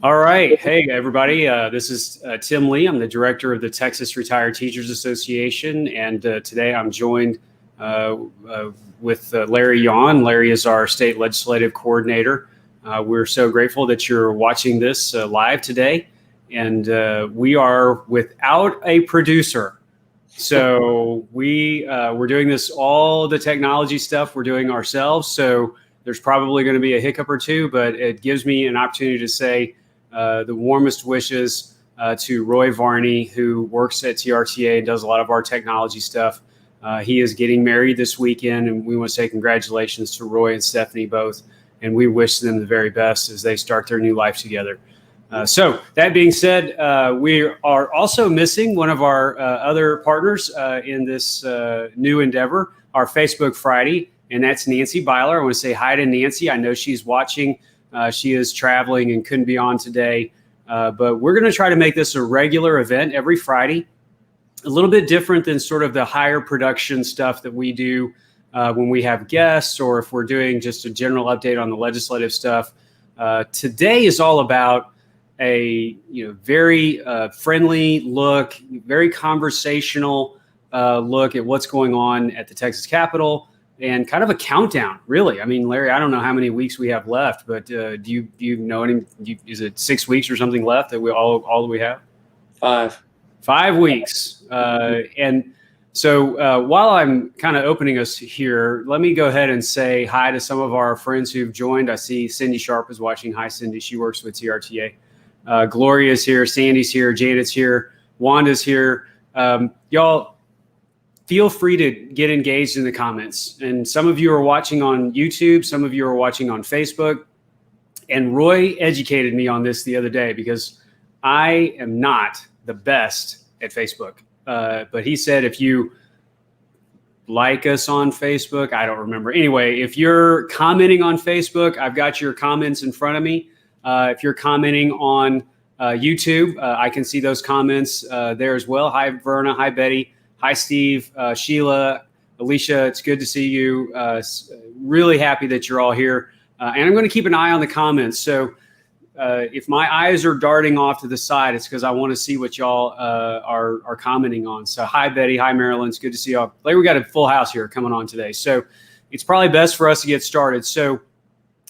All right. Hey, everybody. This is Tim Lee. I'm the director of the Texas Retired Teachers Association. And today I'm joined with Larry Yawn. Larry is our state legislative coordinator. We're so grateful that you're watching this live today. And we are without a producer. So we're doing this, all the technology stuff we're doing ourselves. So there's probably going to be a hiccup or two, but it gives me an opportunity to say the warmest wishes to Roy Varney, who works at TRTA and does a lot of our technology stuff. He is getting married this weekend, and we want to say congratulations to Roy and Stephanie both, and we wish them the very best as they start their new life together. So that being said, we are also missing one of our other partners in this new endeavor, our Facebook Friday, and that's Nancy Byler. I want to say hi to Nancy. I know she's watching. She is traveling and couldn't be on today, but we're going to try to make this a regular event every Friday, a little bit different than sort of the higher production stuff that we do when we have guests or if we're doing just a general update on the legislative stuff. Today is all about a very friendly look, very conversational look at what's going on at the Texas Capitol. And kind of a countdown, really. I mean, Larry, I don't know how many weeks we have left, but do you know any? Is it 6 weeks or something left that we all that we have? 5 weeks. And so while I'm kind of opening us here, let me go ahead and say hi to some of our friends who've joined. I see Cindy Sharp is watching. Hi, Cindy. She works with TRTA. Gloria's here. Sandy's here. Janet's here. Wanda's here. Y'all, feel free to get engaged in the comments. And some of you are watching on YouTube. Some of you are watching on Facebook. And Roy educated me on this the other day because I am not the best at Facebook. But he said if you like us on Facebook, I don't remember. Anyway, if you're commenting on Facebook, I've got your comments in front of me. If you're commenting on YouTube, I can see those comments there as well. Hi, Verna. Hi, Betty. Hi, Steve, Sheila, Alicia. It's good to see you. Really happy that you're all here. And I'm going to keep an eye on the comments. So if my eyes are darting off to the side, it's because I want to see what y'all are commenting on. So hi, Betty. Hi, Marilyn. It's good to see y'all. Like, we got a full house here coming on today. So it's probably best for us to get started. So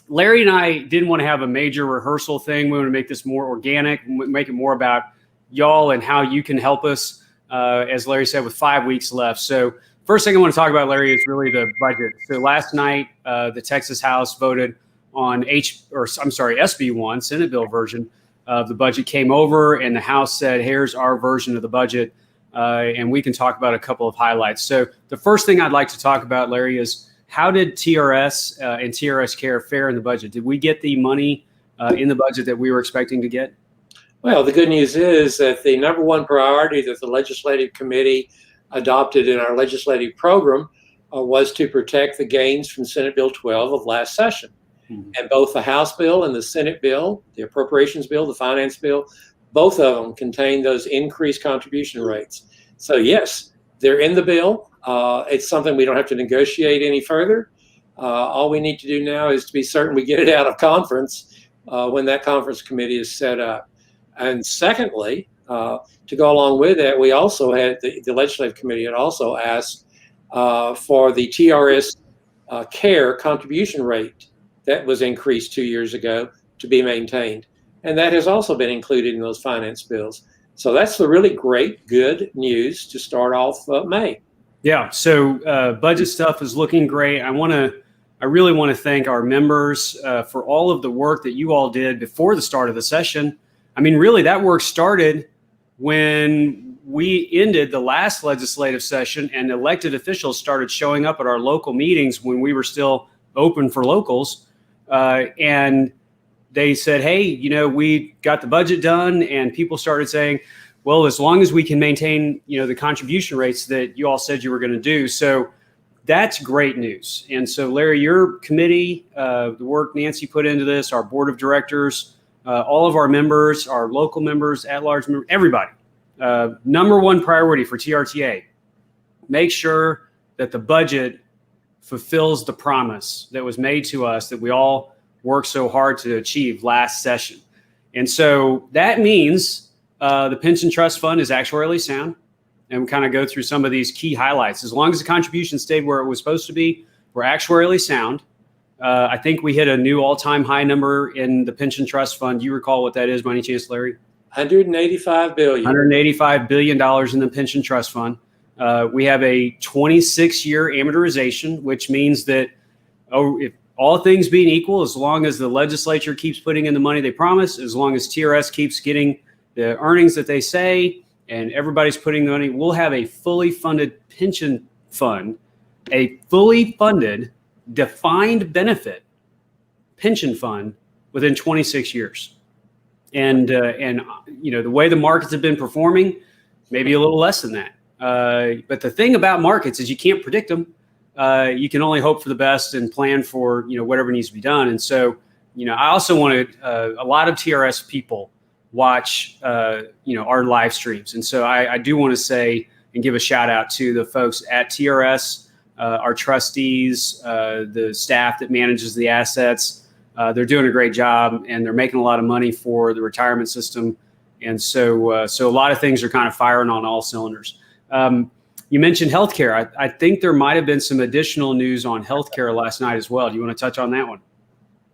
Larry and I didn't want to have a major rehearsal thing. We want to make this more organic, make it more about y'all and how you can help us. As Larry said, with 5 weeks left. So first thing I want to talk about, Larry, is really the budget. So last night, the Texas House voted on SB1, Senate bill version of the budget came over, and the House said, here's our version of the budget. And we can talk about a couple of highlights. So the first thing I'd like to talk about, Larry, is how did TRS and TRS Care fare in the budget? Did we get the money in the budget that we were expecting to get? Well, the good news is that the number one priority that the legislative committee adopted in our legislative program was to protect the gains from Senate Bill 12 of last session. Mm-hmm. And both the House bill and the Senate bill, the appropriations bill, the finance bill, both of them contain those increased contribution rates. So yes, they're in the bill. It's something we don't have to negotiate any further. All we need to do now is to be certain we get it out of conference when that conference committee is set up. And secondly, to go along with that, we also had the legislative committee had also asked for the TRS care contribution rate that was increased 2 years ago to be maintained. And that has also been included in those finance bills. So that's the really great, good news to start off May. Yeah. So budget stuff is looking great. I really want to thank our members for all of the work that you all did before the start of the session. I mean, really, that work started when we ended the last legislative session and elected officials started showing up at our local meetings when we were still open for locals. And they said, hey, we got the budget done. And people started saying, well, as long as we can maintain, the contribution rates that you all said you were going to do. So that's great news. And so, Larry, your committee, the work Nancy put into this, our board of directors, all of our members, our local members, at-large members, everybody. Number one priority for TRTA, make sure that the budget fulfills the promise that was made to us that we all worked so hard to achieve last session. And so that means the pension trust fund is actuarially sound. And we kind of go through some of these key highlights. As long as the contribution stayed where it was supposed to be, we're actuarially sound. I think we hit a new all-time high number in the pension trust fund. Do you recall what that is by any chance, Larry? $185 billion. $185 billion in the pension trust fund. We have a 26-year amortization, which means that, if all things being equal, as long as the legislature keeps putting in the money they promise, as long as TRS keeps getting the earnings that they say, and everybody's putting the money, we'll have a fully funded pension fund, a fully funded defined benefit pension fund within 26 years. And the way the markets have been performing, maybe a little less than that. But the thing about markets is you can't predict them. You can only hope for the best and plan for, whatever needs to be done. And so, I also wanted a lot of TRS people watch, our live streams. And so I do want to say and give a shout out to the folks at TRS, our trustees, the staff that manages the assets. They're doing a great job, and they're making a lot of money for the retirement system. And so a lot of things are kind of firing on all cylinders. You mentioned healthcare. I think there might have been some additional news on healthcare last night as well. Do you want to touch on that one?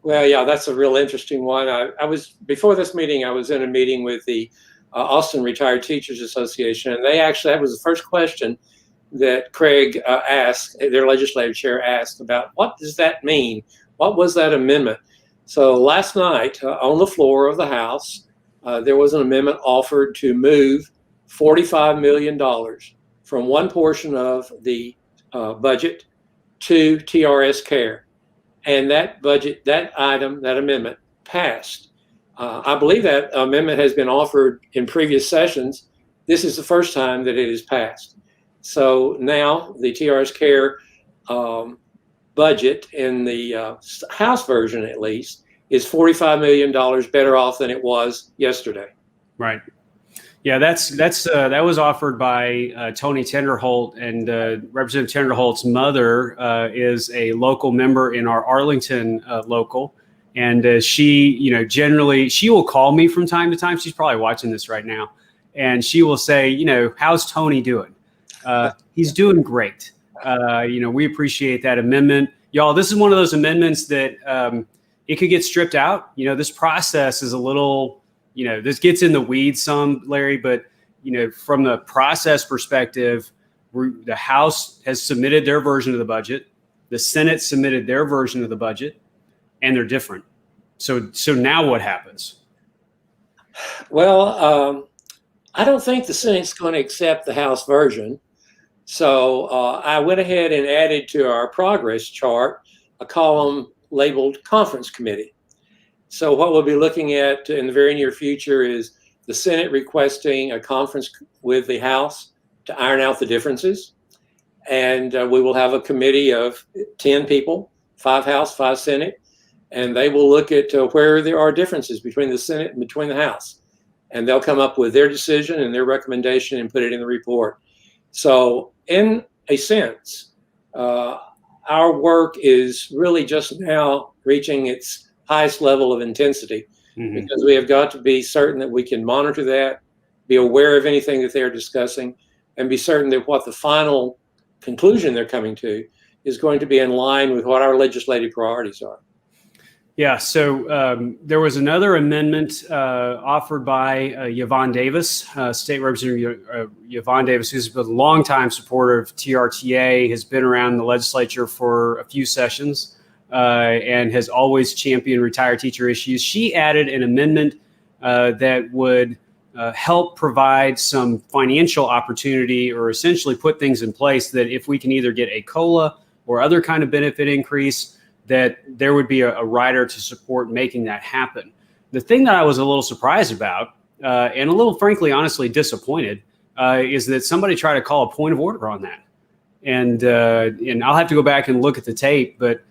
Well, yeah, that's a real interesting one. I was, before this meeting, I was in a meeting with the Austin Retired Teachers Association, and that was the first question that Craig asked, their legislative chair asked about, what does that mean? What was that amendment? So last night on the floor of the House, there was an amendment offered to move $45 million from one portion of the budget to TRS Care. And that amendment passed. I believe that amendment has been offered in previous sessions. This is the first time that it has passed. So now the TRS Care budget in the House version, at least, is $45 million better off than it was yesterday. Right. Yeah, that was offered by Tony Tenderholt, and Representative Tenderholt's mother is a local member in our Arlington local, and she, generally she will call me from time to time. She's probably watching this right now, and she will say, how's Tony doing? He's doing great. We appreciate that amendment, y'all. This is one of those amendments that it could get stripped out. This process is a little. This gets in the weeds some, Larry, but, from the process perspective, the House has submitted their version of the budget. The Senate submitted their version of the budget, and they're different. So now what happens? Well, I don't think the Senate's going to accept the House version. So I went ahead and added to our progress chart a column labeled Conference Committee. So what we'll be looking at in the very near future is the Senate requesting a conference with the House to iron out the differences. And we will have a committee of 10 people, 5 House, 5 Senate, and they will look at where there are differences between the Senate and between the House. And they'll come up with their decision and their recommendation and put it in the report. So in a sense, our work is really just now reaching its highest level of intensity, because we have got to be certain that we can monitor that, be aware of anything that they're discussing, and be certain that what the final conclusion they're coming to is going to be in line with what our legislative priorities are. Yeah, so there was another amendment offered by Yvonne Davis, State Representative Yvonne Davis, who's been a longtime supporter of TRTA, has been around the legislature for a few sessions, and has always championed retired teacher issues. She added an amendment that would help provide some financial opportunity, or essentially put things in place that if we can either get a COLA or other kind of benefit increase, that there would be a rider to support making that happen. The thing that I was a little surprised about, and a little, frankly, honestly disappointed, is that somebody tried to call a point of order on that. And I'll have to go back and look at the tape, but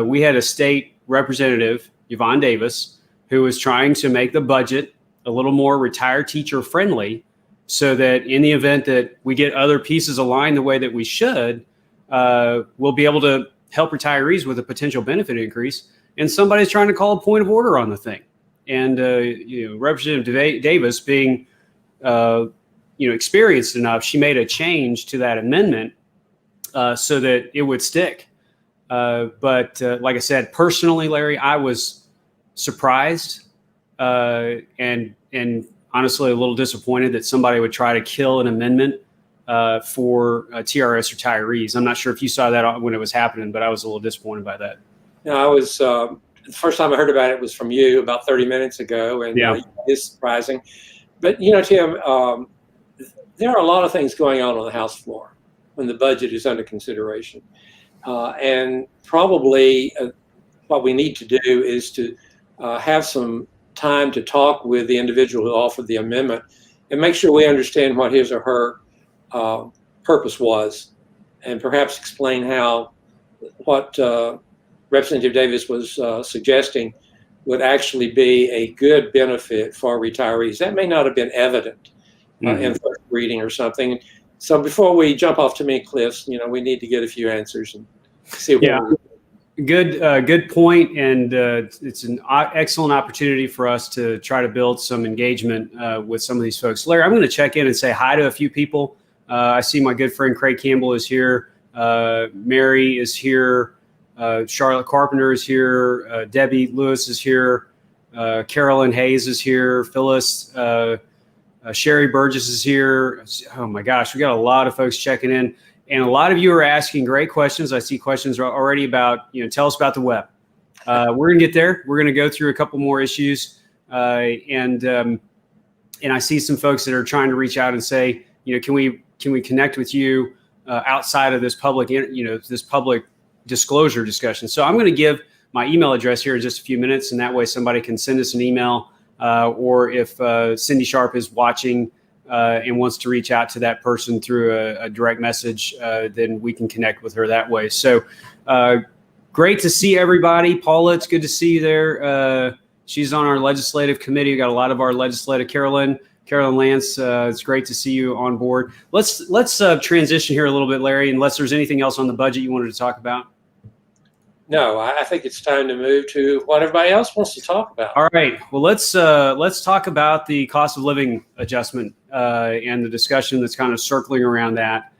we had a state representative, Yvonne Davis, who was trying to make the budget a little more retired teacher friendly, so that in the event that we get other pieces aligned the way that we should, we'll be able to help retirees with a potential benefit increase. And somebody's trying to call a point of order on the thing. and Representative Davis being experienced enough, she made a change to that amendment so that it would stick. But like I said, personally, Larry, I was surprised and honestly a little disappointed that somebody would try to kill an amendment for TRS retirees. I'm not sure if you saw that when it was happening, but I was a little disappointed by that. I was the first time I heard about it was from you about 30 minutes ago, and yeah. It's surprising. But Tim, there are a lot of things going on the House floor when the budget is under consideration, and probably what we need to do is to have some time to talk with the individual who offered the amendment and make sure we understand what his or her purpose was, and perhaps explain how what Representative Davis was suggesting would actually be a good benefit for retirees. That may not have been evident in first reading or something. So before we jump off too many cliffs, we need to get a few answers and see what Good point, and it's an excellent opportunity for us to try to build some engagement with some of these folks. Larry, I'm going to check in and say hi to a few people. I see my good friend Craig Campbell is here. Mary is here. Charlotte Carpenter is here. Debbie Lewis is here. Carolyn Hayes is here. Phyllis, Sherry Burgess is here. Oh my gosh, we got a lot of folks checking in. And a lot of you are asking great questions. I see questions already about, tell us about the web. We're going to get there. We're going to go through a couple more issues. And I see some folks that are trying to reach out and say, can we connect with you outside of this public, this public disclosure discussion. So I'm going to give my email address here in just a few minutes. And that way somebody can send us an email or if Cindy Sharp is watching and wants to reach out to that person through a direct message, then we can connect with her that way. So great to see everybody. Paula, it's good to see you there. She's on our legislative committee. We got a lot of our legislative. Carolyn Lance, it's great to see you on board. Let's transition here a little bit, Larry, unless there's anything else on the budget you wanted to talk about. No, I think it's time to move to what everybody else wants to talk about. All right. Well, let's talk about the cost of living adjustment and the discussion that's kind of circling around that.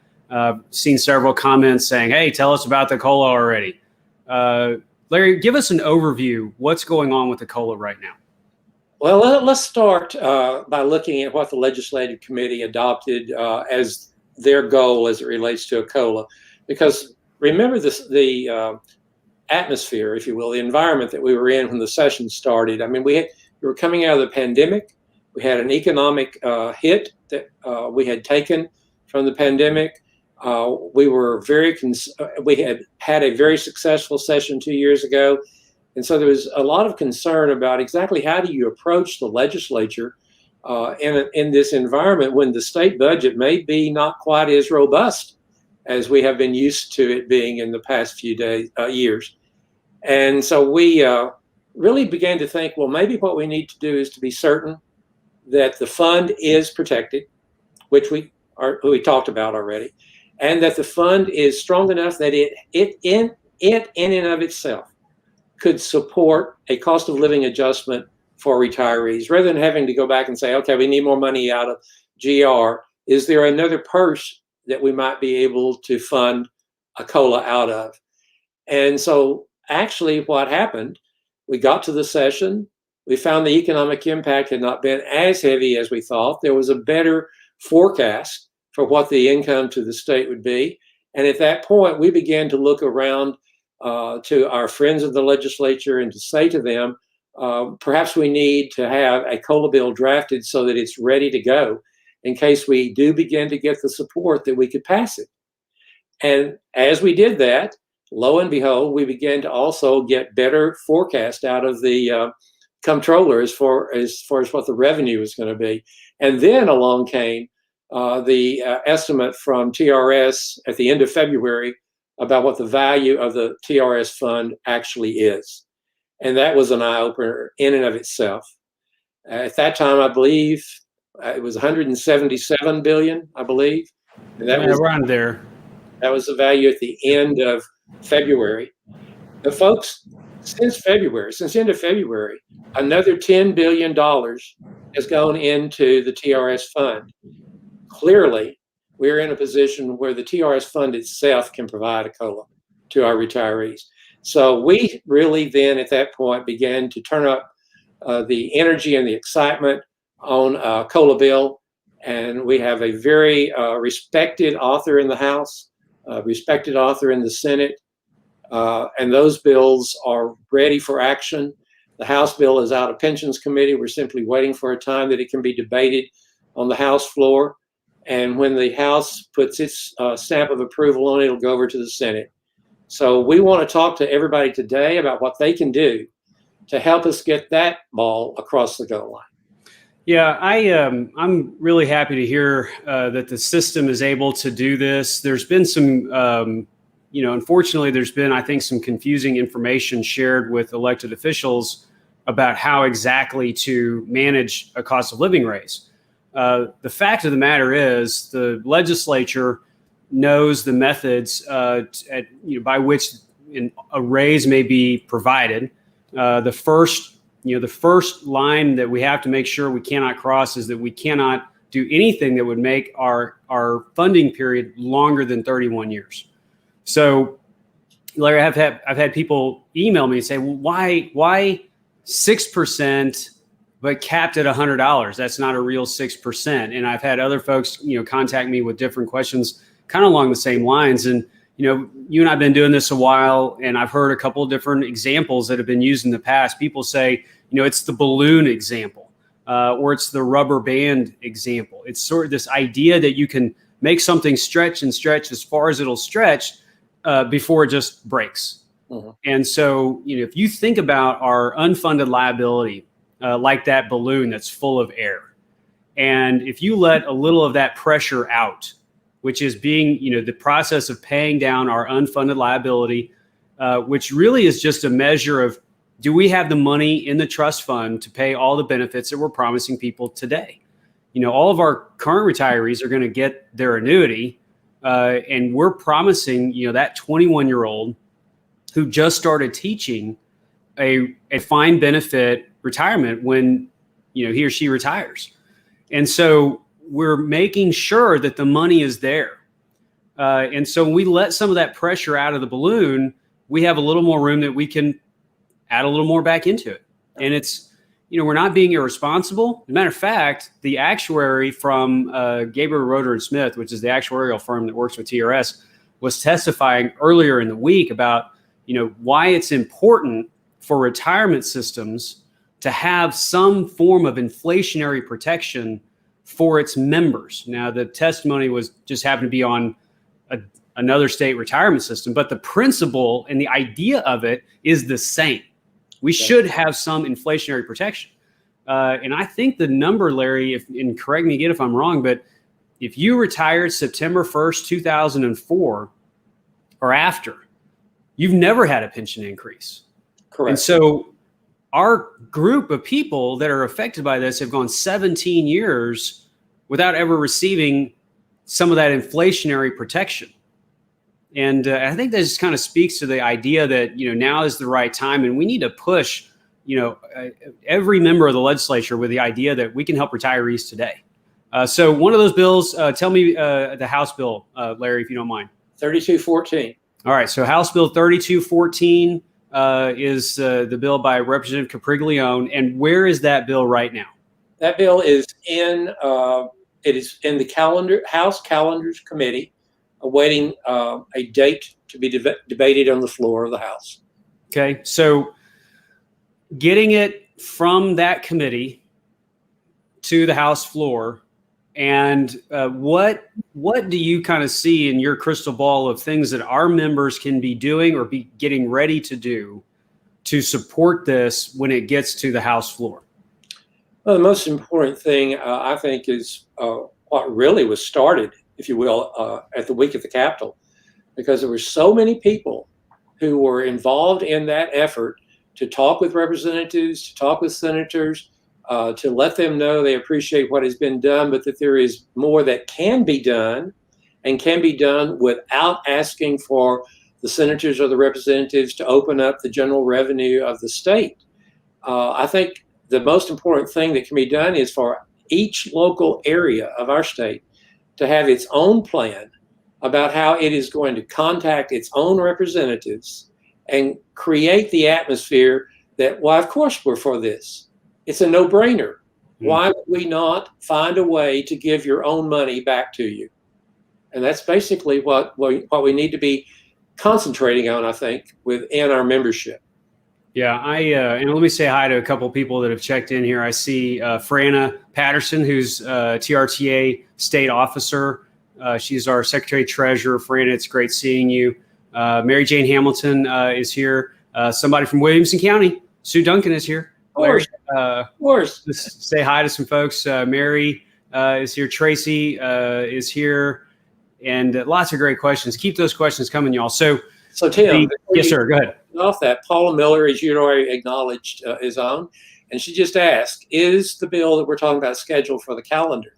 Seen several comments saying, "Hey, tell us about the COLA already." Larry, give us an overview. What's going on with the COLA right now? Well, let's start by looking at what the Legislative Committee adopted as their goal as it relates to a COLA, because remember the atmosphere, if you will, the environment that we were in when the session started. I mean, we were coming out of the pandemic. We had an economic hit that we had taken from the pandemic. We were we had a very successful session 2 years ago. And so there was a lot of concern about exactly how do you approach the legislature in this environment when the state budget may be not quite as robust as we have been used to it being in the past few years. And so we really began to think, well, maybe what we need to do is to be certain that the fund is protected, which we talked about already, and that the fund is strong enough that it in and of itself could support a cost of living adjustment for retirees, rather than having to go back and say, okay, we need more money out of GR. Is there another purse that we might be able to fund a COLA out of? And so actually what happened, we got to the session, we found the economic impact had not been as heavy as we thought. There was a better forecast for what the income to the state would be. And at that point, we began to look around to our friends of the legislature and to say to them, perhaps we need to have a COLA bill drafted so that it's ready to go in case we do begin to get the support that we could pass it. And as we did that, lo and behold, we began to also get better forecast out of the comptroller as far as what the revenue was going to be. And then along came the estimate from TRS at the end of February about what the value of the TRS fund actually is. And that was an eye-opener in and of itself. At that time, I believe it was 177 billion, I believe. And that was around there. That was the value at the end of February. But folks, since end of February, another $10 billion has gone into the TRS fund. Clearly, we're in a position where the TRS fund itself can provide a COLA to our retirees. So we really then at that point began to turn up the energy and the excitement on a COLA bill. And we have a very respected author in the House, respected author in the Senate, and those bills are ready for action. The House bill is out of Pensions Committee. We're simply waiting for a time that it can be debated on the House floor. And when the House puts its stamp of approval on it, it'll go over to the Senate. So we want to talk to everybody today about what they can do to help us get that ball across the goal line. Yeah, I'm really happy to hear that the system is able to do this. There's been some, unfortunately, there's been, I think, some confusing information shared with elected officials about how exactly to manage a cost of living raise. The fact of the matter is the legislature knows the methods by which a raise may be provided. The first line that we have to make sure we cannot cross is that we cannot do anything that would make our funding period longer than 31 years. So, Larry, I've had people email me and say, well, why 6%, but capped at $100? That's not a real 6%. And I've had other folks, contact me with different questions, kind of along the same lines. And you and I've been doing this a while, and I've heard a couple of different examples that have been used in the past. People say, it's the balloon example, or it's the rubber band example. It's sort of this idea that you can make something stretch and stretch as far as it'll stretch before it just breaks. Mm-hmm. And so, if you think about our unfunded liability like that balloon that's full of air, and if you let a little of that pressure out, which is being, the process of paying down our unfunded liability, which really is just a measure of, do we have the money in the trust fund to pay all the benefits that we're promising people today? All of our current retirees are going to get their annuity, and we're promising, that 21-year-old who just started teaching a fine benefit retirement when, he or she retires. And so we're making sure that the money is there. And so when we let some of that pressure out of the balloon, we have a little more room that we can add a little more back into it. And it's, we're not being irresponsible. As a matter of fact, the actuary from Gabriel Roeder and Smith, which is the actuarial firm that works with TRS, was testifying earlier in the week about, why it's important for retirement systems to have some form of inflationary protection for its members. Now, the testimony was just happened to be on another state retirement system, but the principle and the idea of it is the same. We should have some inflationary protection. And I think the number, Larry, and correct me again if I'm wrong, but if you retired September 1st, 2004 or after, you've never had a pension increase. Correct. And so our group of people that are affected by this have gone 17 years without ever receiving some of that inflationary protection. And I think that just kind of speaks to the idea that, now is the right time, and we need to push, every member of the legislature with the idea that we can help retirees today. So one of those bills, tell me the House bill, Larry, if you don't mind. 3214. All right. So House Bill 3214 is the bill by Representative Capriglione. And where is that bill right now? That bill is in the House Calendars Committee, awaiting a date to be debated on the floor of the House. Okay. So getting it from that committee to the House floor, and what do you kind of see in your crystal ball of things that our members can be doing or be getting ready to do to support this when it gets to the House floor? Well, the most important thing, I think, is what really was started, if you will, at the week at the Capitol, because there were so many people who were involved in that effort to talk with representatives, to talk with senators, to let them know they appreciate what has been done, but that there is more that can be done, and can be done without asking for the senators or the representatives to open up the general revenue of the state. I think the most important thing that can be done is for each local area of our state to have its own plan about how it is going to contact its own representatives and create the atmosphere that, well, of course we're for this. It's a no-brainer. Why would we not find a way to give your own money back to you? And that's basically what we need to be concentrating on, I think, within our membership. Yeah, and let me say hi to a couple of people that have checked in here. I see Franna Patterson, who's TRTA state officer. She's our secretary treasurer. Franna, it's great seeing you. Mary Jane Hamilton is here. Somebody from Williamson County, Sue Duncan, is here. Of course. Let's say hi to some folks. Mary is here. Tracy is here. And lots of great questions. Keep those questions coming, y'all. So Tim, yes, sir. Go ahead. Off that, Paula Miller, as you already acknowledged, is on, and she just asked, "Is the bill that we're talking about scheduled for the calendar?"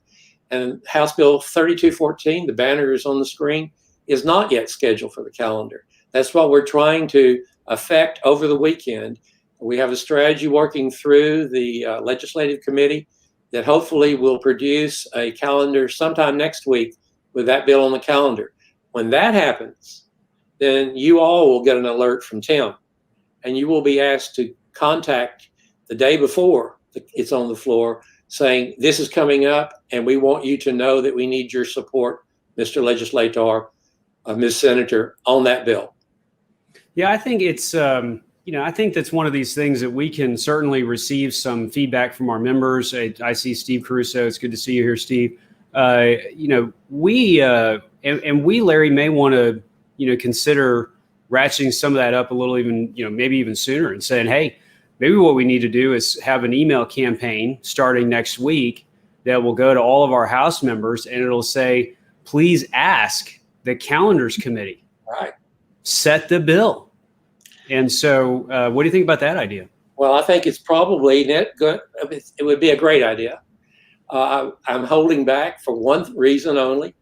And House Bill 3214, the banner is on the screen, is not yet scheduled for the calendar. That's what we're trying to affect over the weekend. We have a strategy working through the legislative committee that hopefully will produce a calendar sometime next week with that bill on the calendar. When that happens, then you all will get an alert from Tim, and you will be asked to contact the day before it's on the floor saying, this is coming up, and we want you to know that we need your support, Mr. Legislator, Ms. Senator, on that bill. Yeah, I think it's, I think that's one of these things that we can certainly receive some feedback from our members. I see Steve Caruso. It's good to see you here, Steve. We, Larry, may want to, consider ratcheting some of that up a little, even, maybe even sooner, and saying, hey, maybe what we need to do is have an email campaign starting next week that will go to all of our House members, and it'll say, please ask the calendars committee. Right. Set the bill. And so what do you think about that idea? Well, I think it's probably good. It would be a great idea. I'm holding back for one reason only,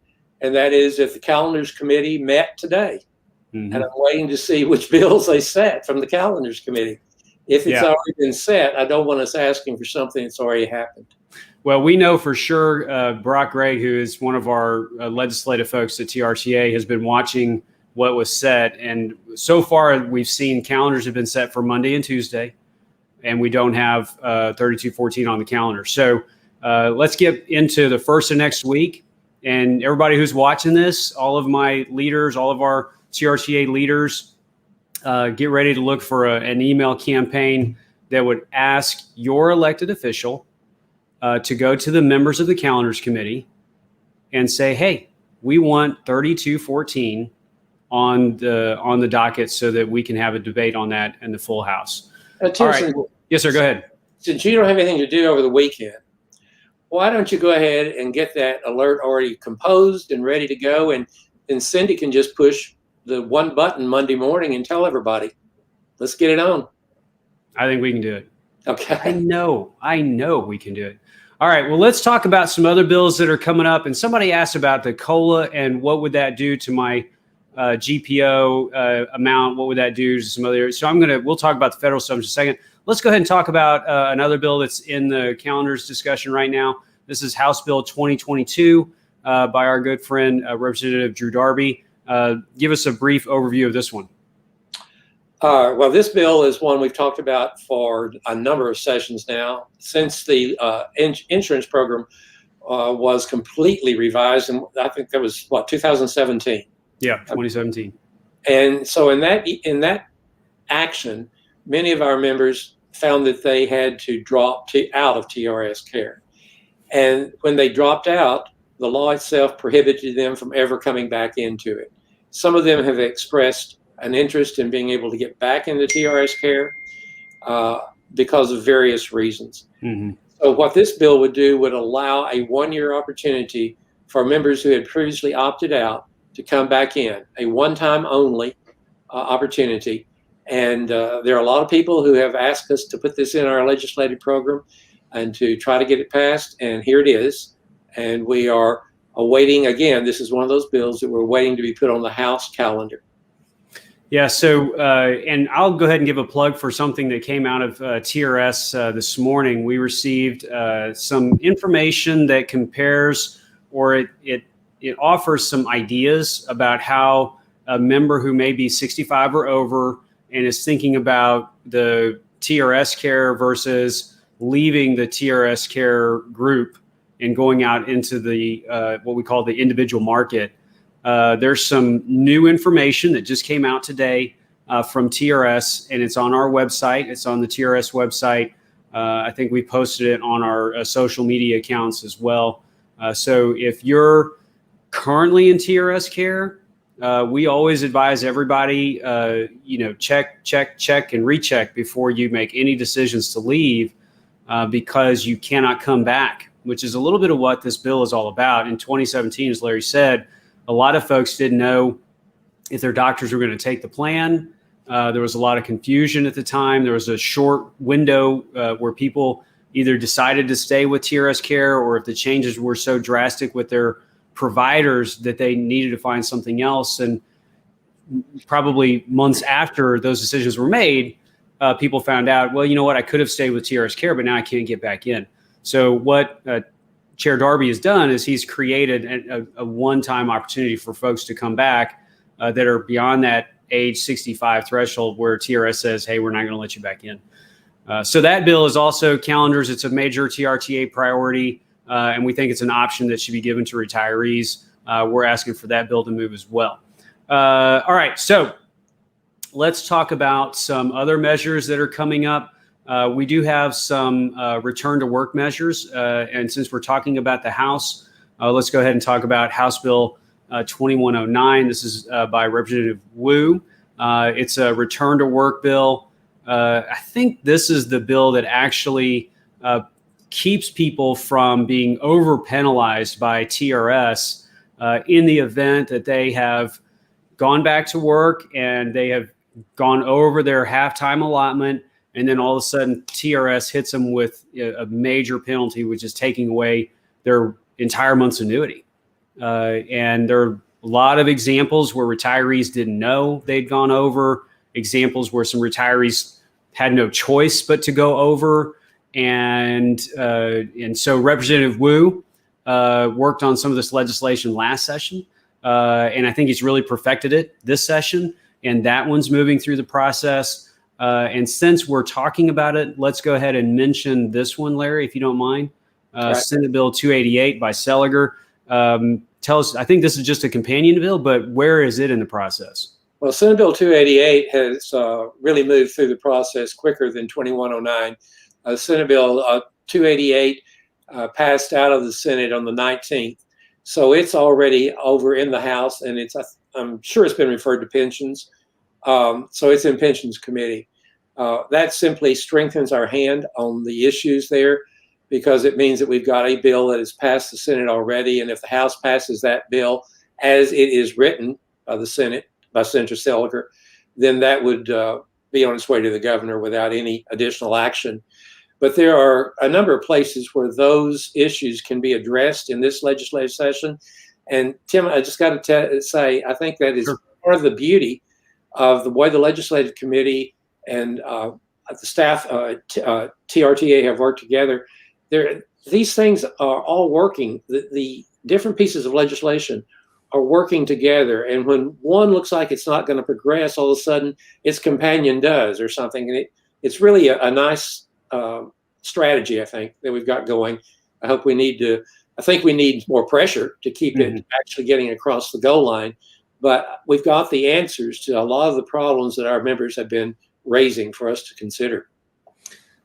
and that is if the calendars committee met today, and I'm waiting to see which bills they set from the calendars committee. If it's already been set, I don't want us asking for something that's already happened. Well, we know for sure Brock Gregg, who is one of our legislative folks at TRTA, has been watching what was set. And so far, we've seen calendars have been set for Monday and Tuesday, and we don't have 3214 on the calendar. So let's get into the first of next week. And everybody who's watching this, all of my leaders, all of our TRTA leaders, get ready to look for an email campaign that would ask your elected official to go to the members of the calendars committee and say, hey, we want 3214 on the docket so that we can have a debate on that in the full House. All right. Yes, sir. Go ahead. Since you don't have anything to do over the weekend, why don't you go ahead and get that alert already composed and ready to go, and then Cindy can just push the one button Monday morning and tell everybody, let's get it on. I think we can do it. Okay. I know we can do it. All right. Well, let's talk about some other bills that are coming up. And somebody asked about the COLA and what would that do to my GPO amount? What would that do to some other areas? So we'll talk about the federal stuff in a second. Let's go ahead and talk about another bill that's in the calendars discussion right now. This is House Bill 2022 by our good friend, Representative Drew Darby. Give us a brief overview of this one. Well, this bill is one we've talked about for a number of sessions now, since the insurance program was completely revised, and I think that was 2017. Yeah, 2017. And so in that action, many of our members found that they had to drop out of TRS care, and when they dropped out, the law itself prohibited them from ever coming back into it. Some of them have expressed an interest in being able to get back into TRS care because of various reasons. Mm-hmm. So what this bill would do would allow a one-year opportunity for members who had previously opted out to come back in, a one-time only opportunity. And there are a lot of people who have asked us to put this in our legislative program and to try to get it passed, and here it is. And we are awaiting, again, this is one of those bills that we're waiting to be put on the House calendar. Yeah. So, and I'll go ahead and give a plug for something that came out of TRS this morning. We received some information that compares, or it offers some ideas about how a member who may be 65 or over and is thinking about the TRS care versus leaving the TRS care group and going out into the what we call the individual market. There's some new information that just came out today from TRS, and it's on our website. It's on the TRS website. I think we posted it on our social media accounts as well. So if you're currently in TRS care, we always advise everybody, check and recheck before you make any decisions to leave, because you cannot come back, which is a little bit of what this bill is all about. In 2017, as Larry said, a lot of folks didn't know if their doctors were going to take the plan. There was a lot of confusion at the time. There was a short window where people either decided to stay with TRS care, or if the changes were so drastic with their providers that they needed to find something else. And probably months after those decisions were made, people found out, well, you know what, I could have stayed with TRS care, but now I can't get back in. So what Chair Darby has done is he's created a one-time opportunity for folks to come back that are beyond that age 65 threshold where TRS says, hey, we're not going to let you back in. So that bill is also calendars. It's a major TRTA priority, and we think it's an option that should be given to retirees. We're asking for that bill to move as well. All right, so let's talk about some other measures that are coming up. We do have some return to work measures. And since we're talking about the House, let's go ahead and talk about House Bill 2109. This is by Representative Wu. It's a return to work bill. I think this is the bill that actually keeps people from being over penalized by TRS in the event that they have gone back to work and they have gone over their halftime allotment. And then all of a sudden, TRS hits them with a major penalty, which is taking away their entire month's annuity. And there are a lot of examples where retirees didn't know they'd gone over, examples where some retirees had no choice but to go over. And so Representative Wu worked on some of this legislation last session. And I think he's really perfected it this session. And that one's moving through the process. And since we're talking about it, let's go ahead and mention this one, Larry, if you don't mind. Right. Senate Bill 288 by Seliger. Tell us, I think this is just a companion bill, but where is it in the process? Well, Senate Bill 288 has really moved through the process quicker than 2109. Senate Bill 288 passed out of the Senate on the 19th. So it's already over in the House, and I'm sure it's been referred to pensions. So it's in Pensions Committee. That simply strengthens our hand on the issues there, because it means that we've got a bill that has passed the Senate already. And if the House passes that bill as it is written by the Senate, by Senator Seliger, then that would be on its way to the governor without any additional action. But there are a number of places where those issues can be addressed in this legislative session. And Tim, I just got to say, I think that is part of the beauty of the way the Legislative Committee and the staff, TRTA, have worked together. These things are all working. The different pieces of legislation are working together. And when one looks like it's not going to progress, all of a sudden its companion does, or something. And it's really a nice strategy, I think, that we've got going. I think we need more pressure to keep it actually getting across the goal line. But we've got the answers to a lot of the problems that our members have been raising for us to consider.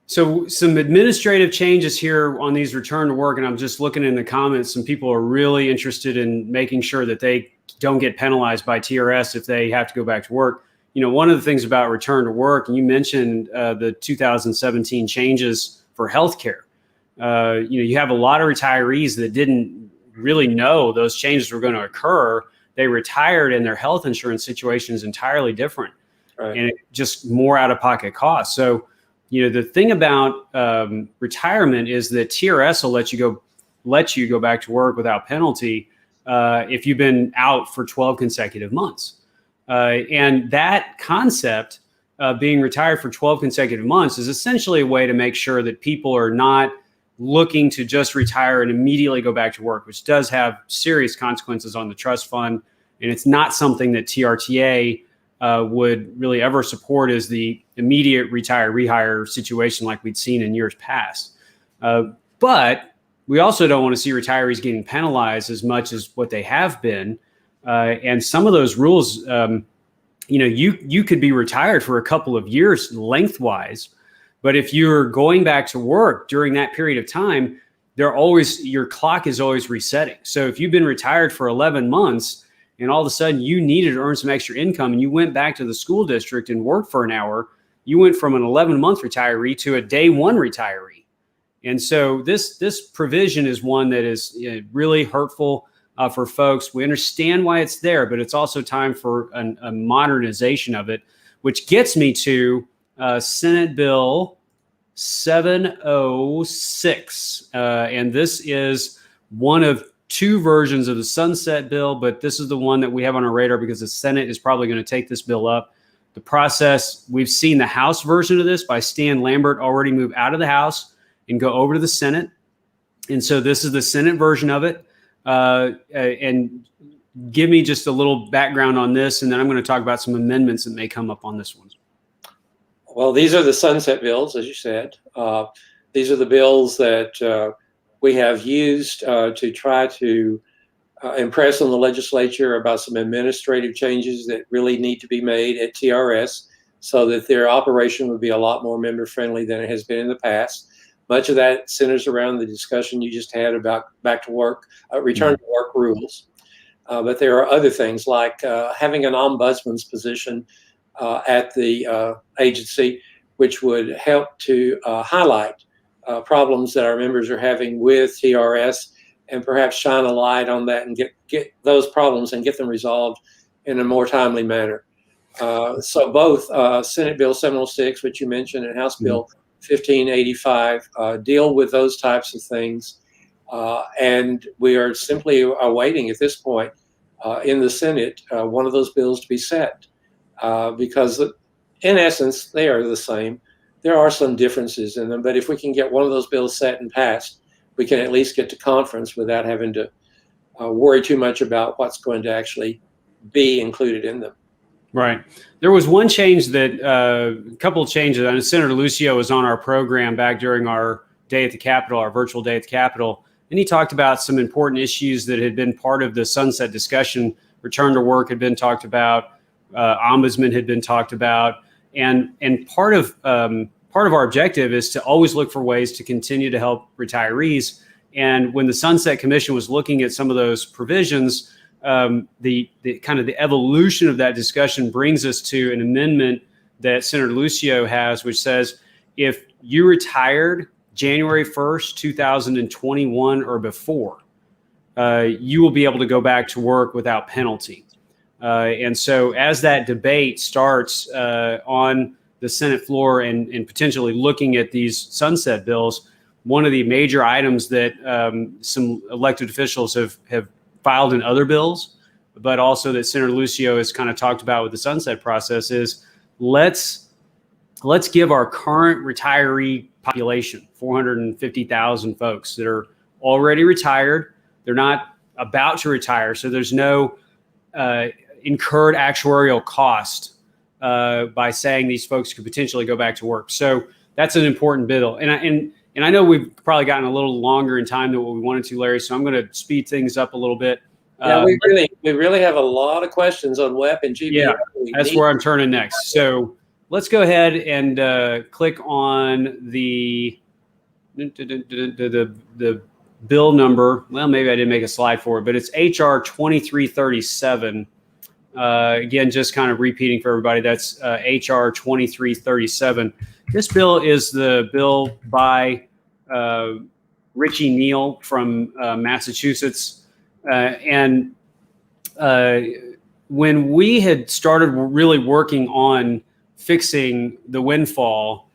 So some administrative changes here on these return to work, and I'm just looking in the comments, some people are really interested in making sure that they don't get penalized by TRS if they have to go back to work. You know, one of the things about return to work, and you mentioned the 2017 changes for healthcare. You have a lot of retirees that didn't really know those changes were going to occur. They retired and their health insurance situation is entirely different, right, and it just more out-of-pocket costs. So, the thing about retirement is that TRS will let you go back to work without penalty if you've been out for 12 consecutive months. And that concept of being retired for 12 consecutive months is essentially a way to make sure that people are not looking to just retire and immediately go back to work, which does have serious consequences on the trust fund. And it's not something that TRTA would really ever support, as the immediate retire rehire situation like we'd seen in years past. But we also don't want to see retirees getting penalized as much as what they have been. And some of those rules, you could be retired for a couple of years lengthwise, but if you're going back to work during that period of time, your clock is always resetting. So if you've been retired for 11 months and all of a sudden you needed to earn some extra income and you went back to the school district and worked for an hour, you went from an 11-month retiree to a day one retiree. And so this provision is one that is really hurtful for folks. We understand why it's there, but it's also time for a modernization of it, which gets me to Senate Bill 706. And this is one of two versions of the sunset bill, but this is the one that we have on our radar because the Senate is probably going to take this bill up. The process, we've seen the House version of this by Stan Lambert already move out of the House and go over to the Senate. And so this is the Senate version of it. And give me just a little background on this, and then I'm going to talk about some amendments that may come up on this one. Well, these are the sunset bills, as you said. These are the bills that we have used to try to impress on the legislature about some administrative changes that really need to be made at TRS so that their operation would be a lot more member-friendly than it has been in the past. Much of that centers around the discussion you just had about back to work, return to work rules. But there are other things like having an ombudsman's position at the agency, which would help to highlight problems that our members are having with TRS and perhaps shine a light on that and get those problems and get them resolved in a more timely manner. So both Senate Bill 706, which you mentioned, and House Bill 1585 deal with those types of things. And we are simply awaiting at this point in the Senate one of those bills to be set because in essence, they are the same. There are some differences in them, but if we can get one of those bills set and passed, we can at least get to conference without having to worry too much about what's going to actually be included in them. Right. There was one change that a couple of changes. I know Senator Lucio was on our program back during our day at the Capitol, our virtual day at the Capitol, and he talked about some important issues that had been part of the sunset discussion. Return to work had been talked about, ombudsman had been talked about, and part of our objective is to always look for ways to continue to help retirees. And when the Sunset Commission was looking at some of those provisions, the kind of the evolution of that discussion brings us to an amendment that Senator Lucio has, which says if you retired January 1st, 2021 or before, you will be able to go back to work without penalty. And so as that debate starts on the Senate floor and potentially looking at these sunset bills, one of the major items that some elected officials have filed in other bills, but also that Senator Lucio has kind of talked about with the sunset process is let's give our current retiree population, 450,000 folks that are already retired. They're not about to retire, so there's no incurred actuarial cost by saying these folks could potentially go back to work. So that's an important bill. And I know we've probably gotten a little longer in time than what we wanted to, Larry, so I'm going to speed things up a little bit. Yeah, we really have a lot of questions on WEP and GBO. Yeah, that's where I'm turning next. So let's go ahead and click on the bill number. Well, maybe I didn't make a slide for it, but it's HR 2337. Again, just kind of repeating for everybody, that's HR 2337. This bill is the bill by Richie Neal from Massachusetts. And when we had started really working on fixing the windfall,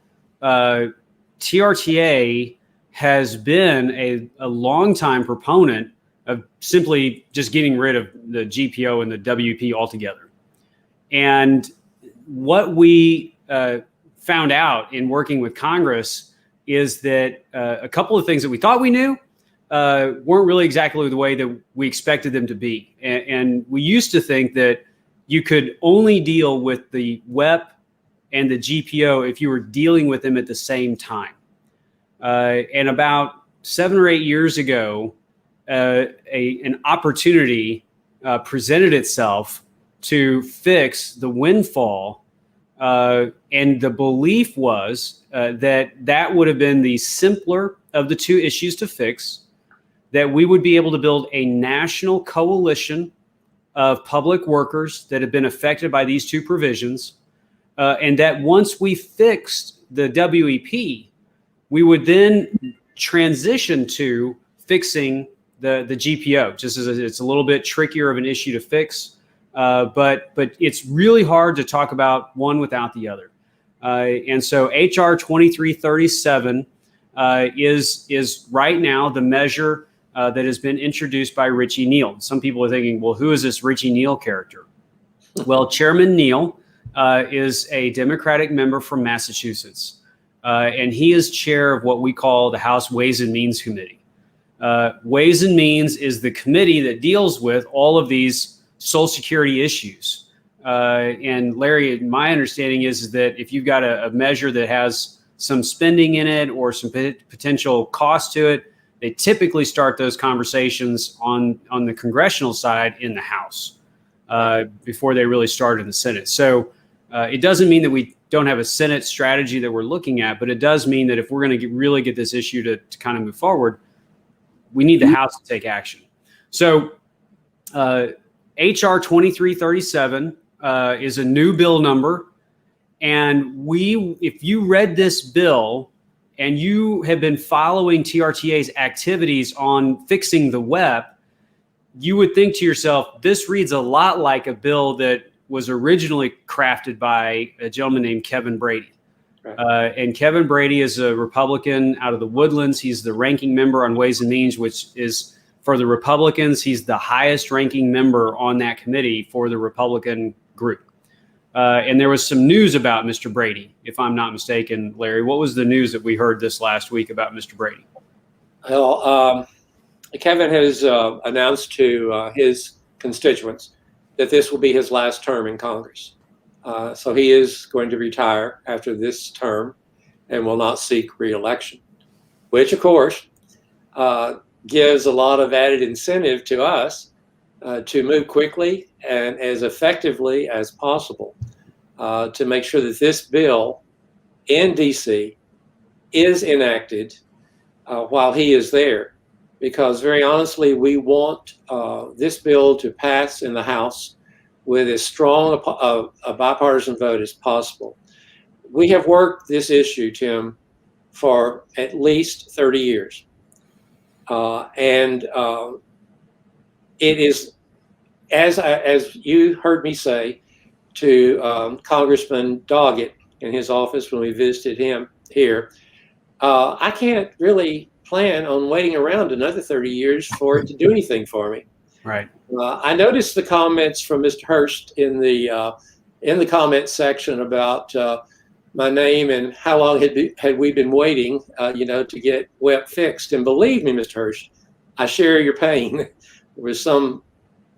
TRTA has been a longtime proponent of simply just getting rid of the GPO and the WP altogether. And what we found out in working with Congress is that a couple of things that we thought we knew weren't really exactly the way that we expected them to be. And we used to think that you could only deal with the WEP and the GPO if you were dealing with them at the same time. And about 7 or 8 years ago, an opportunity presented itself to fix the windfall. And the belief was that would have been the simpler of the two issues to fix, that we would be able to build a national coalition of public workers that have been affected by these two provisions, and that once we fixed the WEP, we would then transition to fixing the GPO, just as it's a little bit trickier of an issue to fix, but it's really hard to talk about one without the other. And so HR 2337 is right now the measure that has been introduced by Richie Neal. Some people are thinking, well, who is this Richie Neal character? Well, Chairman Neal is a Democratic member from Massachusetts, and he is chair of what we call the House Ways and Means Committee. Ways and Means is the committee that deals with all of these Social Security issues. And Larry, my understanding is that if you've got a measure that has some spending in it or some potential cost to it, they typically start those conversations on the congressional side in the House before they really start in the Senate. So it doesn't mean that we don't have a Senate strategy that we're looking at, but it does mean that if we're going to really get this issue to kind of move forward, we need the House to take action. So HR 2337 is a new bill number. And if you read this bill and you have been following TRTA's activities on fixing the WEP, you would think to yourself, this reads a lot like a bill that was originally crafted by a gentleman named Kevin Brady. Right. And Kevin Brady is a Republican out of the Woodlands. He's the ranking member on Ways and Means, which is, for the Republicans, he's the highest ranking member on that committee for the Republican group. And there was some news about Mr. Brady, if I'm not mistaken. Larry, what was the news that we heard this last week about Mr. Brady? Well, Kevin has announced to his constituents that this will be his last term in Congress. So he is going to retire after this term and will not seek re-election, which, of course, gives a lot of added incentive to us to move quickly and as effectively as possible to make sure that this bill in DC is enacted while he is there. Because very honestly, we want this bill to pass in the House with as strong a bipartisan vote as possible. We have worked this issue, Tim, for at least 30 years. And it is, as you heard me say to Congressman Doggett in his office when we visited him here, I can't really plan on waiting around another 30 years for it to do anything for me. Right. I noticed the comments from Mr. Hurst in the comment section about my name and how long had we been waiting, to get WEP fixed. And believe me, Mr. Hurst, I share your pain. There was some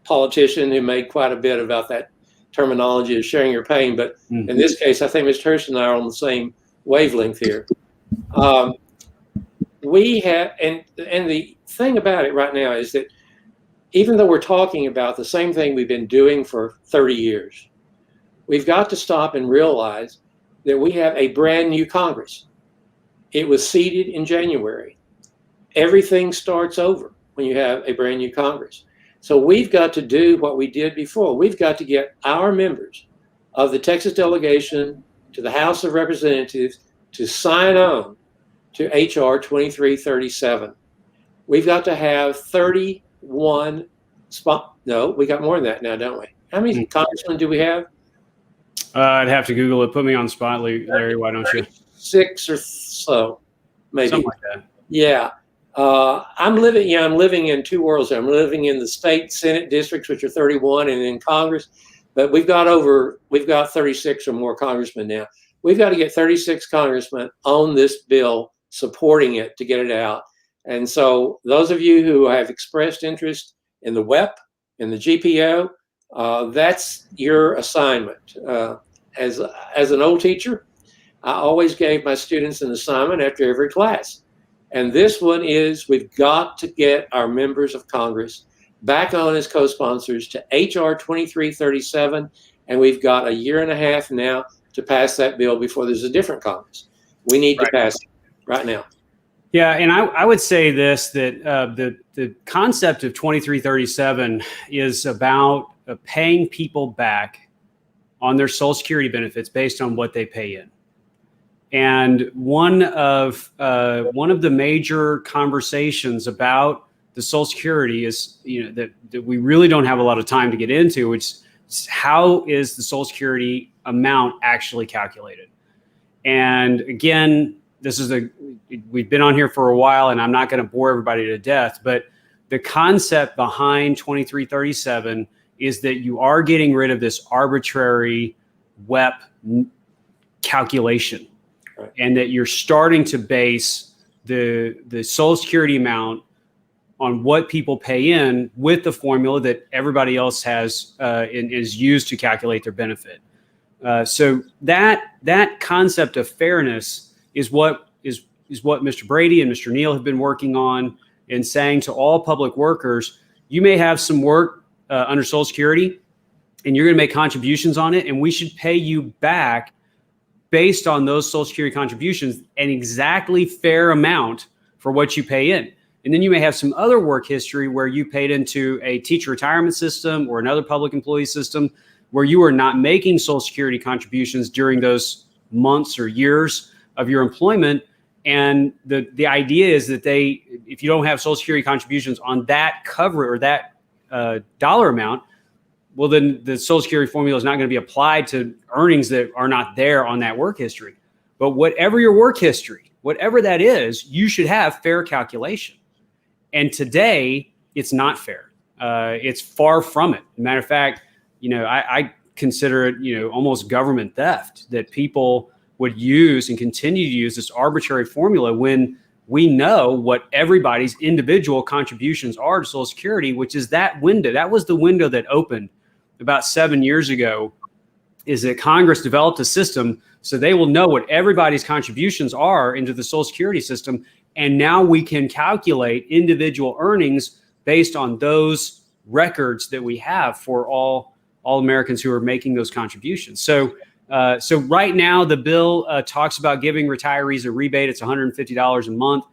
politician who made quite a bit about that terminology of sharing your pain, but in this case, I think Mr. Hurst and I are on the same wavelength here. We have, and the thing about it right now is that even though we're talking about the same thing we've been doing for 30 years, we've got to stop and realize that we have a brand new Congress. It was seated in January. Everything starts over when you have a brand new Congress. So we've got to do what we did before. We've got to get our members of the Texas delegation to the House of Representatives to sign on to HR 2337. We've got to have 31 no, we got more than that now, don't we? How many congressmen do we have? I'd have to Google it. Put me on the spot, Larry. Why don't you? 6 or so, maybe. Something like that. Yeah. I'm living in two worlds. I'm living in the state Senate districts, which are 31, and in Congress. But we've got 36 or more congressmen now. We've got to get 36 congressmen on this bill, supporting it to get it out. And so those of you who have expressed interest in the WEP, in the GPO, that's your assignment. As an old teacher, I always gave my students an assignment after every class. And this one is, we've got to get our members of Congress back on as co-sponsors to HR 2337. And we've got a year and a half now to pass that bill before there's a different Congress. We need to pass it right now. Yeah, and I would say this, that the concept of 2337 is about paying people back on their Social Security benefits based on what they pay in. And one of the major conversations about the Social Security is, that we really don't have a lot of time to get into, which is how is the Social Security amount actually calculated? And again, we've been on here for a while, and I'm not going to bore everybody to death, but the concept behind 2337 is that you are getting rid of this arbitrary WEP calculation, right, and that you're starting to base the Social Security amount on what people pay in with the formula that everybody else has and is used to calculate their benefit. So that concept of fairness is what Mr. Brady and Mr. Neal have been working on, and saying to all public workers, you may have some work under Social Security and you're going to make contributions on it, and we should pay you back based on those Social Security contributions an exactly fair amount for what you pay in. And then you may have some other work history where you paid into a teacher retirement system or another public employee system where you are not making Social Security contributions during those months or years of your employment. And the idea is that if you don't have Social Security contributions on that cover or that dollar amount, well, then the Social Security formula is not going to be applied to earnings that are not there on that work history. But whatever your work history, whatever that is, you should have fair calculation. And today, it's not fair. It's far from it. Matter of fact, I consider it, almost government theft, that people would use and continue to use this arbitrary formula when we know what everybody's individual contributions are to Social Security, which is that window. That was the window that opened about 7 years ago, is that Congress developed a system so they will know what everybody's contributions are into the Social Security system. And now we can calculate individual earnings based on those records that we have for all Americans who are making those contributions. So right now, the bill talks about giving retirees a rebate. It's $150 a month.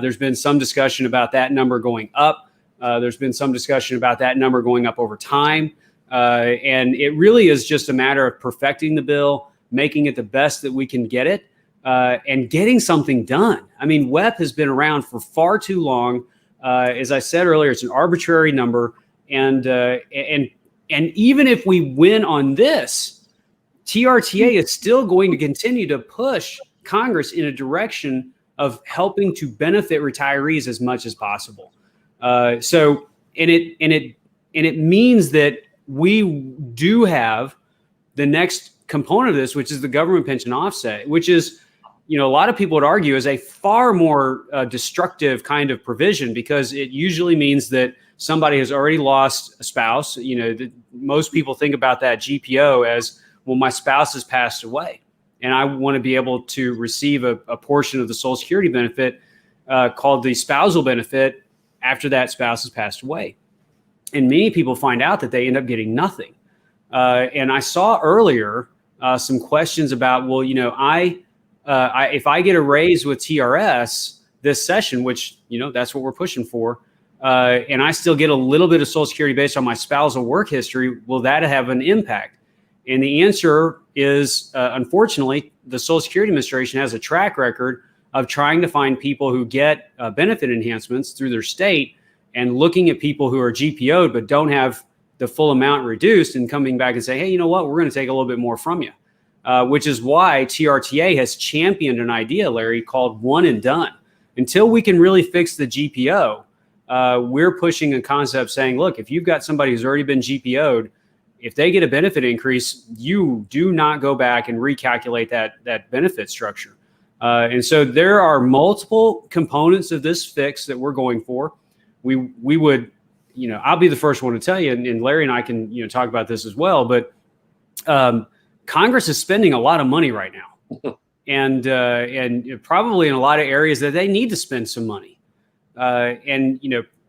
There's been some discussion about that number going up. There's been some discussion about that number going up over time. And it really is just a matter of perfecting the bill, making it the best that we can get it, and getting something done. I mean, WEP has been around for far too long. As I said earlier, it's an arbitrary number. And even if we win on this, TRTA is still going to continue to push Congress in a direction of helping to benefit retirees as much as possible. So it means that we do have the next component of this, which is the government pension offset, which is, a lot of people would argue is a far more destructive kind of provision, because it usually means that somebody has already lost a spouse. Most people think about that GPO as, well, my spouse has passed away, and I want to be able to receive a portion of the Social Security benefit called the spousal benefit after that spouse has passed away. And many people find out that they end up getting nothing. And I saw earlier some questions about, well, if I get a raise with TRS this session, which, that's what we're pushing for, and I still get a little bit of Social Security based on my spousal work history, will that have an impact? And the answer is, unfortunately, the Social Security Administration has a track record of trying to find people who get benefit enhancements through their state, and looking at people who are GPO'd but don't have the full amount reduced, and coming back and say, hey, you know what, we're going to take a little bit more from you, which is why TRTA has championed an idea, Larry, called one and done. Until we can really fix the GPO, we're pushing a concept saying, look, if you've got somebody who's already been GPO'd, if they get a benefit increase, you do not go back and recalculate that benefit structure. And so there are multiple components of this fix that we're going for. We would, I'll be the first one to tell you, and Larry and I can, talk about this as well, but Congress is spending a lot of money right now. And probably in a lot of areas that they need to spend some money.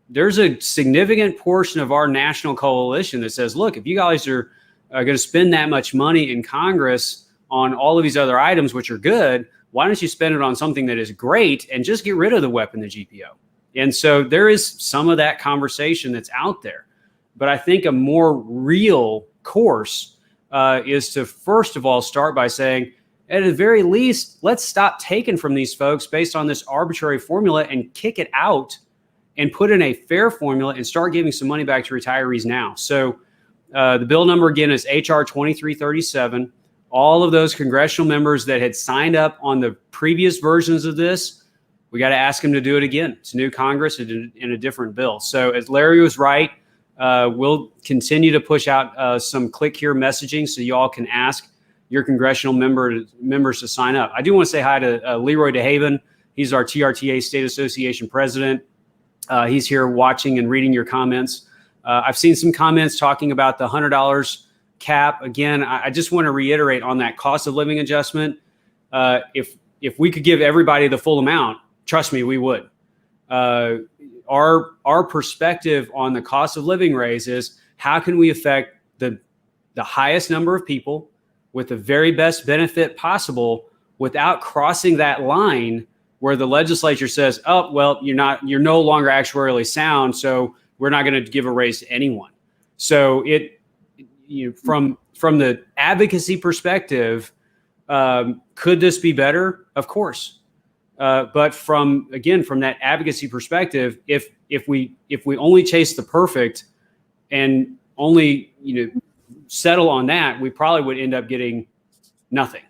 There's a significant portion of our national coalition that says, look, if you guys are going to spend that much money in Congress on all of these other items, which are good, why don't you spend it on something that is great and just get rid of the weapon, the GPO? And so there is some of that conversation that's out there. But I think a more real course is to, first of all, start by saying, at the very least, let's stop taking from these folks based on this arbitrary formula and kick it out and put in a fair formula and start giving some money back to retirees now. So the bill number, again, is HR 2337. All of those congressional members that had signed up on the previous versions of this, we got to ask them to do it again. It's a new Congress in a different bill. So as Larry was right, we'll continue to push out some click here messaging so you all can ask your congressional members to sign up. I do want to say hi to Leroy DeHaven. He's our TRTA State Association president. He's here watching and reading your comments. I've seen some comments talking about the $100 cap. Again, I just want to reiterate on that cost of living adjustment. If we could give everybody the full amount, trust me, we would. Our perspective on the cost of living raise is how can we affect the highest number of people with the very best benefit possible without crossing that line where the legislature says, oh, well, you're no longer actuarially sound, so we're not going to give a raise to anyone. So from the advocacy perspective, could this be better? Of course. But from that advocacy perspective, if we only chase the perfect and only, settle on that, we probably would end up getting nothing.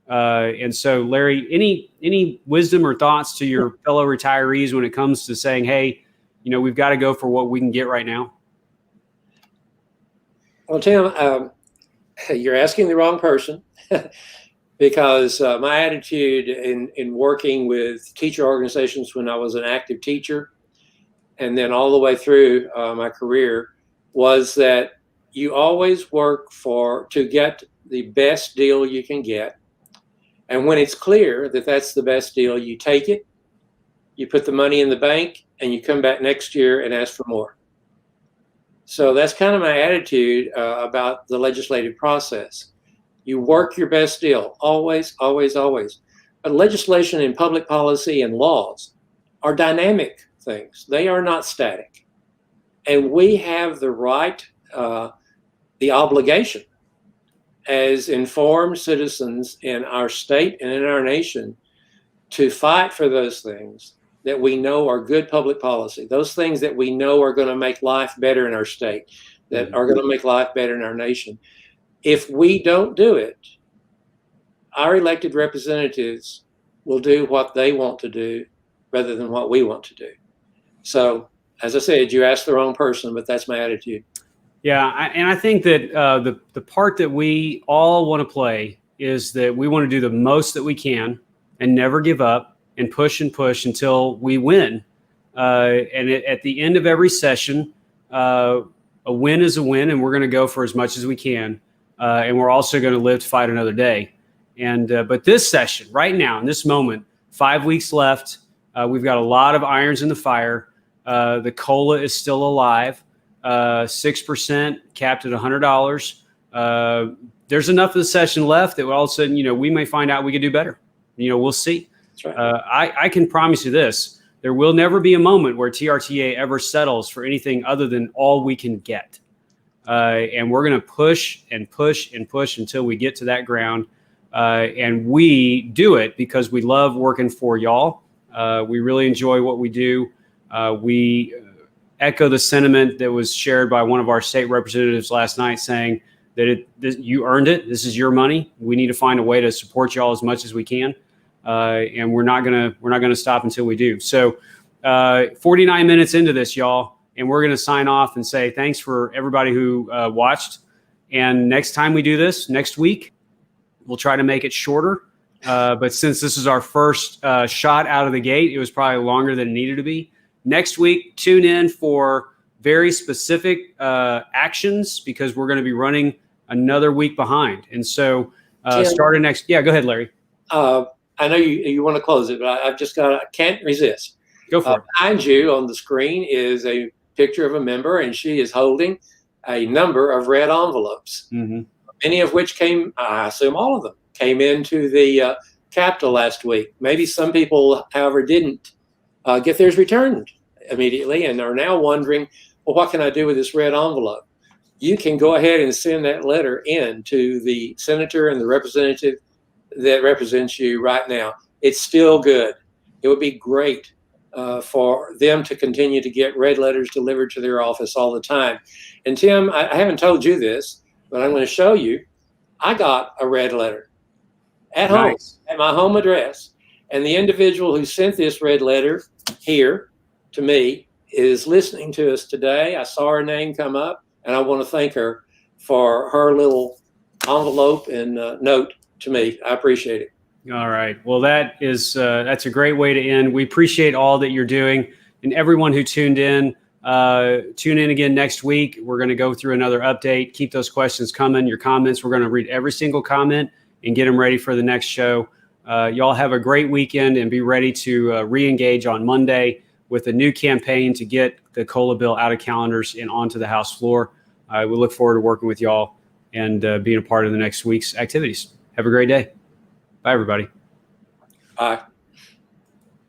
And so, Larry, any wisdom or thoughts to your fellow retirees when it comes to saying, hey, we've got to go for what we can get right now? Well, Tim, you're asking the wrong person because my attitude in working with teacher organizations when I was an active teacher and then all the way through my career was that you always work to get the best deal you can get. And when it's clear that that's the best deal, you take it, you put the money in the bank, and you come back next year and ask for more. So that's kind of my attitude about the legislative process. You work your best deal, always, always, always. But legislation and public policy and laws are dynamic things. They are not static. And we have the right, the obligation as informed citizens in our state and in our nation to fight for those things that we know are good public policy, those things that we know are going to make life better in our state, that are going to make life better in our nation. If we don't do it, our elected representatives will do what they want to do rather than what we want to do. So, as I said, you asked the wrong person, but that's my attitude. Yeah, and I think that the part that we all want to play is that we want to do the most that we can and never give up and push until we win. And at the end of every session, a win is a win, and we're going to go for as much as we can. And we're also going to live to fight another day. And but this session, right now, in this moment, 5 weeks left, we've got a lot of irons in the fire. The COLA is still alive. 6% capped at $100. There's enough of the session left that all of a sudden, we may find out we could do better. We'll see. That's right. I can promise you this. There will never be a moment where TRTA ever settles for anything other than all we can get. And we're going to push and push and push until we get to that ground. And we do it because we love working for y'all. We really enjoy what we do. We echo the sentiment that was shared by one of our state representatives last night, saying that you earned it. This is your money. We need to find a way to support y'all as much as we can, and we're not gonna stop until we do. So, 49 minutes into this, y'all, and we're gonna sign off and say thanks for everybody who watched, And next time we do this, next week, we'll try to make it shorter. But since this is our first shot out of the gate, it was probably longer than it needed to be. Next week, tune in for very specific actions because we're going to be running another week behind. And so starting next, go ahead, Larry. I know you want to close it, but I can't resist. Go for it. Behind you on the screen is a picture of a member, and she is holding a number of red envelopes, many of which I assume all of them, came into the Capitol last week. Maybe some people, however, didn't get theirs returned immediately and are now wondering, well, what can I do with this red envelope? You can go ahead and send that letter in to the senator and the representative that represents you right now. It's still good. It would be great for them to continue to get red letters delivered to their office all the time. And Tim, I haven't told you this, but I'm going to show you. I got a red letter at home, at my home address. And the individual who sent this red letter here to me is listening to us today. I saw her name come up, and I want to thank her for her little envelope and note to me. I appreciate it. All right. Well, that's a great way to end. We appreciate all that you're doing, and everyone who tuned in. Tune in again next week. We're going to go through another update. Keep those questions coming, your comments. We're going to read every single comment and get them ready for the next show. Y'all have a great weekend and be ready to re-engage on Monday with a new campaign to get the COLA bill out of calendars and onto the House floor. We look forward to working with y'all and being a part of the next week's activities. Have a great day. Bye, everybody. Bye.